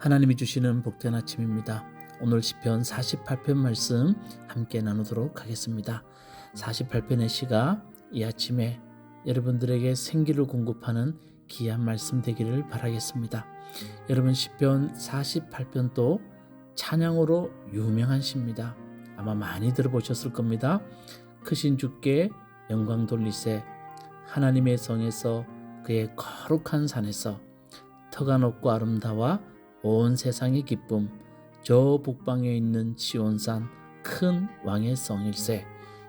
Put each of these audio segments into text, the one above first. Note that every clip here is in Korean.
하나님이 주시는 복된 아침입니다. 오늘 시편 48편 말씀 함께 나누도록 하겠습니다. 48편의 시가 이 아침에 여러분들에게 생기를 공급하는 귀한 말씀 되기를 바라겠습니다. 여러분, 시편 48편도 찬양으로 유명한 시입니다. 아마 많이 들어보셨을 겁니다. 크신 주께 영광 돌리세, 하나님의 성에서 그의 거룩한 산에서 터가 높고 아름다워 온 세상의 기쁨, 저 북방에 있는 시온산 큰 왕의 성일세.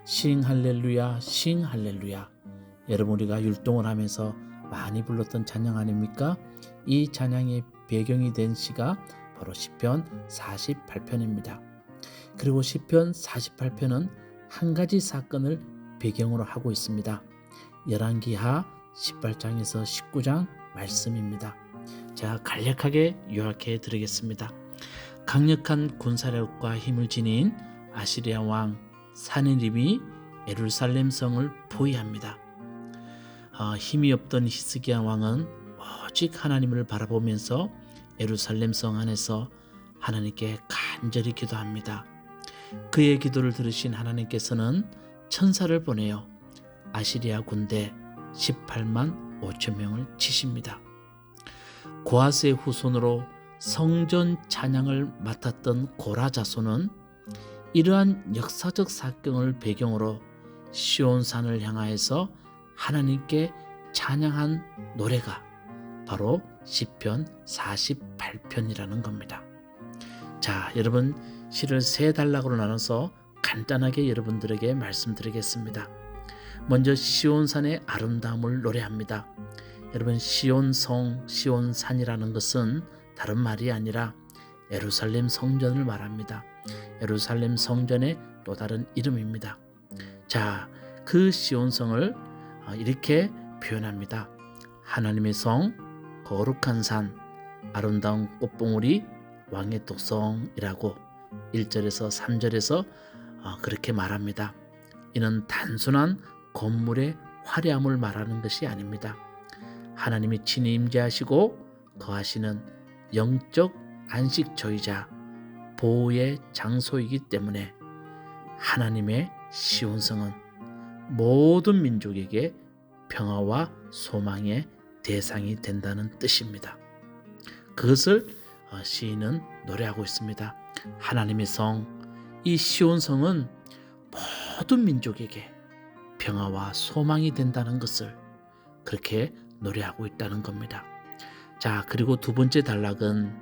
싱 할렐루야, 싱 할렐루야. 여러분, 우리가 율동을 하면서 많이 불렀던 찬양 아닙니까? 이 찬양의 배경이 된 시가 바로 시편 48편입니다. 그리고 시편 48편은 한 가지 사건을 배경으로 하고 있습니다. 열왕기하 18장에서 19장 말씀입니다. 자, 간략하게 요약해 드리겠습니다. 강력한 군사력과 힘을 지닌 아시리아 왕 사느림이 예루살렘 성을 포위합니다. 힘이 없던 히스기야 왕은 오직 하나님을 바라보면서 예루살렘 성 안에서 하나님께 간절히 기도합니다. 그의 기도를 들으신 하나님께서는 천사를 보내어 아시리아 군대 18만 5천 명을 치십니다. 고아스의 후손으로 성전 찬양을 맡았던 고라 자손은 이러한 역사적 사건을 배경으로 시온산을 향하여서 하나님께 찬양한 노래가 바로 시편 48편이라는 겁니다. 자, 여러분, 시를 세 단락으로 나눠서 간단하게 여러분들에게 말씀드리겠습니다. 먼저 시온산의 아름다움을 노래합니다. 여러분, 시온성, 시온산이라는 것은 다른 말이 아니라 예루살렘 성전을 말합니다. 예루살렘 성전의 또 다른 이름입니다. 자, 그 시온성을 이렇게 표현합니다. 하나님의 성, 거룩한 산, 아름다운 꽃봉우리, 왕의 독성이라고 1절에서 3절에서 그렇게 말합니다. 이는 단순한 건물의 화려함을 말하는 것이 아닙니다. 하나님이 친히 임재하시고 거하시는 영적 안식처이자 보호의 장소이기 때문에 하나님의 시온성은 모든 민족에게 평화와 소망의 대상이 된다는 뜻입니다. 그것을 시인은 노래하고 있습니다. 하나님의 성, 이 시온성은 모든 민족에게 평화와 소망이 된다는 것을 그렇게 노래하고 있다는 겁니다. 자, 그리고 두 번째 단락은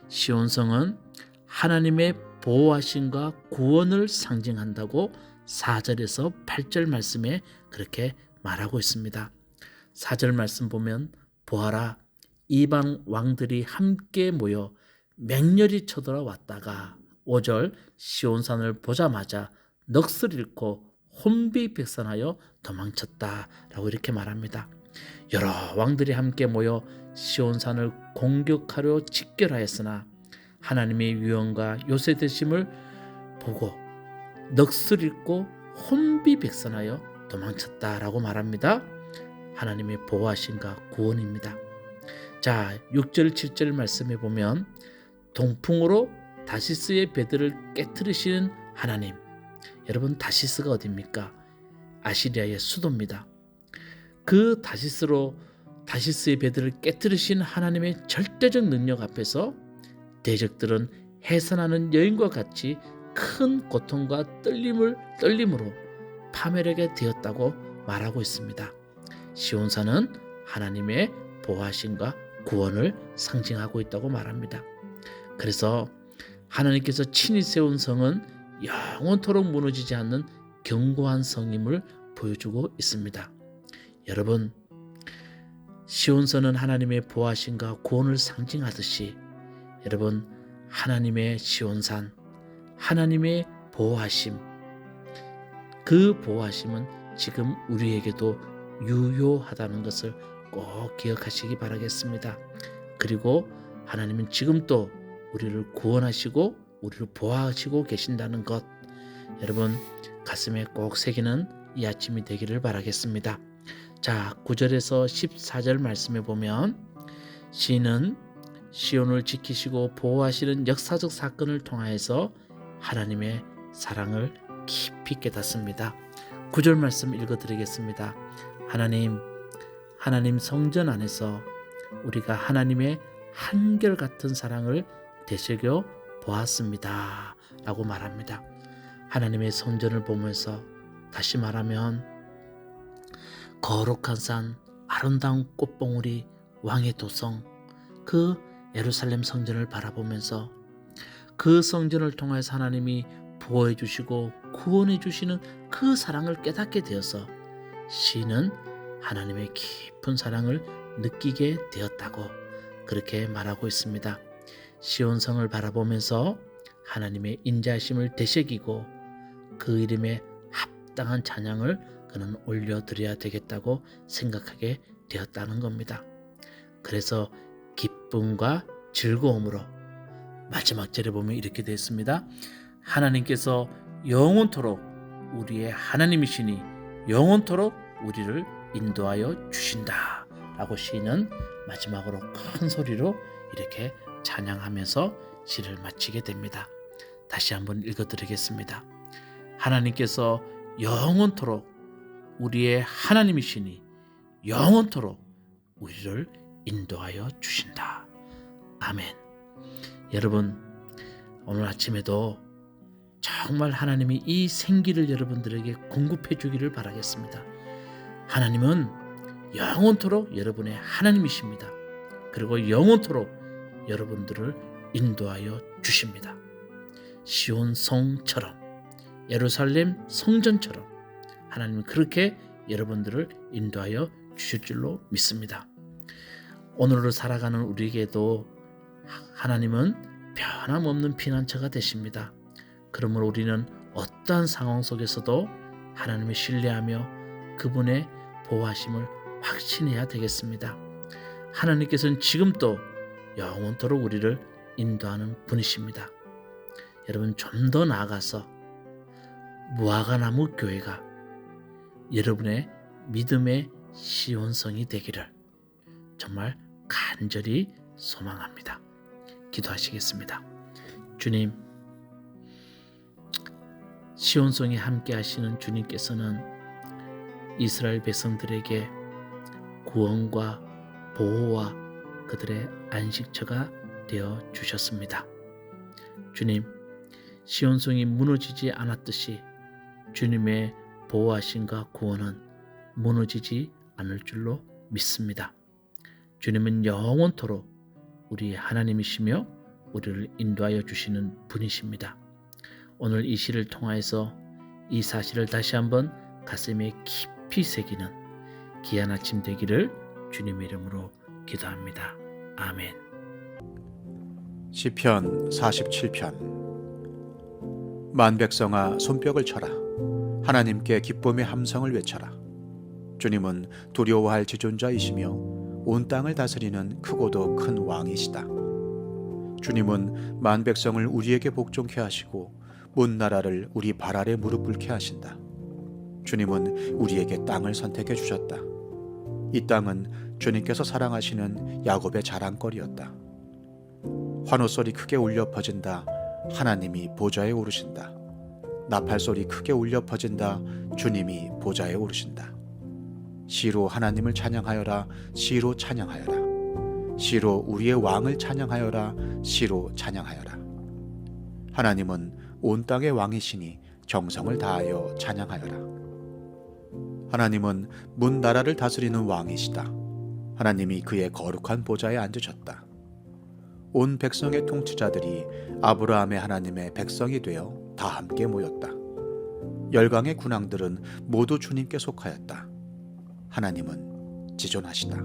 시온성은 하나님의 보호하심과 구원을 상징한다고 4절에서 8절 말씀에 그렇게 말하고 있습니다. 4절 말씀 보면 보아라, 이방 왕들이 함께 모여 맹렬히 쳐들어왔다가 5절 시온산을 보자마자 넋을 잃고 혼비백산하여 도망쳤다라고 이렇게 말합니다. 여러 왕들이 함께 모여 시온산을 공격하려 집결하였으나 하나님의 위엄과 요새되심을 보고 넋을 잃고 혼비백산하여 도망쳤다라고 말합니다. 하나님의 보호하심과 구원입니다. 자, 6절 7절 말씀에 보면 동풍으로 다시스의 배들을 깨트리시는 하나님. 여러분, 다시스가 어디입니까? 아시리아의 수도입니다. 그 다시스의 배들을 깨트리신 하나님의 절대적 능력 앞에서 대적들은 해산하는 여인과 같이 큰 고통과 떨림으로 파멸하게 되었다고 말하고 있습니다. 시온산은 하나님의 보호하심과 구원을 상징하고 있다고 말합니다. 그래서 하나님께서 친히 세운 성은 영원토록 무너지지 않는 견고한 성임을 보여주고 있습니다. 여러분, 시온산은 하나님의 보호하심과 구원을 상징하듯이 여러분, 하나님의 시온산, 하나님의 보호하심, 그 보호하심은 지금 우리에게도 유효하다는 것을 꼭 기억하시기 바라겠습니다. 그리고 하나님은 지금 또 우리를 구원하시고 우리를 보호하시고 계신다는 것, 여러분 가슴에 꼭 새기는 이 아침이 되기를 바라겠습니다. 자, 9절에서 14절 말씀에 보면 시인은 시온을 지키시고 보호하시는 역사적 사건을 통하여서 하나님의 사랑을 깊이 깨닫습니다. 9절 말씀 읽어드리겠습니다. 하나님 성전 안에서 우리가 하나님의 한결같은 사랑을 되새겨 보았습니다 라고 말합니다. 하나님의 성전을 보면서, 다시 말하면 거룩한 산, 아름다운 꽃봉우리, 왕의 도성, 그 예루살렘 성전을 바라보면서 그 성전을 통해서 하나님이 보호해 주시고 구원해 주시는 그 사랑을 깨닫게 되어서 시인은 하나님의 깊은 사랑을 느끼게 되었다고 그렇게 말하고 있습니다. 시온성을 바라보면서 하나님의 인자하심을 되새기고 그 이름에 합당한 찬양을 그는 올려드려야 되겠다고 생각하게 되었다는 겁니다. 그래서 기쁨과 즐거움으로 마지막 절에 보면 이렇게 되어 있습니다. 하나님께서 영원토록 우리의 하나님이시니 영원토록 우리를 인도하여 주신다 라고 시인은 마지막으로 큰 소리로 이렇게 찬양하면서 시를 마치게 됩니다. 다시 한번 읽어드리겠습니다. 하나님께서 영원토록 우리의 하나님이시니 영원토록 우리를 인도하여 주신다. 아멘. 여러분, 오늘 아침에도 정말 하나님이 이 생기를 여러분들에게 공급해 주기를 바라겠습니다. 하나님은 영원토록 여러분의 하나님이십니다. 그리고 영원토록 여러분들을 인도하여 주십니다. 시온 성처럼, 예루살렘 성전처럼 하나님은 그렇게 여러분들을 인도하여 주실 줄로 믿습니다. 오늘을 살아가는 우리에게도 하나님은 변함없는 피난처가 되십니다. 그러므로 우리는 어떠한 상황 속에서도 하나님을 신뢰하며 그분의 보호하심을 확신해야 되겠습니다. 하나님께서는 지금도 영원토록 우리를 인도하는 분이십니다. 여러분, 좀 더 나아가서 무화과나무 교회가 여러분의 믿음의 시온성이 되기를 정말 간절히 소망합니다. 기도하시겠습니다. 주님, 시온성에 함께 하시는 주님께서는 이스라엘 백성들에게 구원과 보호와 그들의 안식처가 되어 주셨습니다. 주님, 시온성이 무너지지 않았듯이 주님의 보호하심과 구원은 무너지지 않을 줄로 믿습니다. 주님은 영원토록 우리 하나님이시며 우리를 인도하여 주시는 분이십니다. 오늘 이 시를 통하여서 이 사실을 다시 한번 가슴에 깊이 새기는 귀한 아침 되기를 주님의 이름으로 기도합니다. 아멘. 시편 47편. 만백성아 손뼉을 쳐라. 하나님께 기쁨의 함성을 외쳐라. 주님은 두려워할 지존자이시며 온 땅을 다스리는 크고도 큰 왕이시다. 주님은 만백성을 우리에게 복종케 하시고 문 나라를 우리 발 아래 무릎 꿇게 하신다. 주님은 우리에게 땅을 선택해 주셨다. 이 땅은 주님께서 사랑하시는 야곱의 자랑거리였다. 환호소리 크게 울려 퍼진다. 하나님이 보좌에 오르신다. 나팔소리 크게 울려 퍼진다. 주님이 보좌에 오르신다. 시로 하나님을 찬양하여라. 시로 찬양하여라. 시로 우리의 왕을 찬양하여라. 시로 찬양하여라. 하나님은 온 땅의 왕이시니 정성을 다하여 찬양하여라. 하나님은 문 나라를 다스리는 왕이시다. 하나님이 그의 거룩한 보좌에 앉으셨다. 온 백성의 통치자들이 아브라함의 하나님의 백성이 되어 다 함께 모였다. 열강의 군왕들은 모두 주님께 속하였다. 하나님은 지존하시다.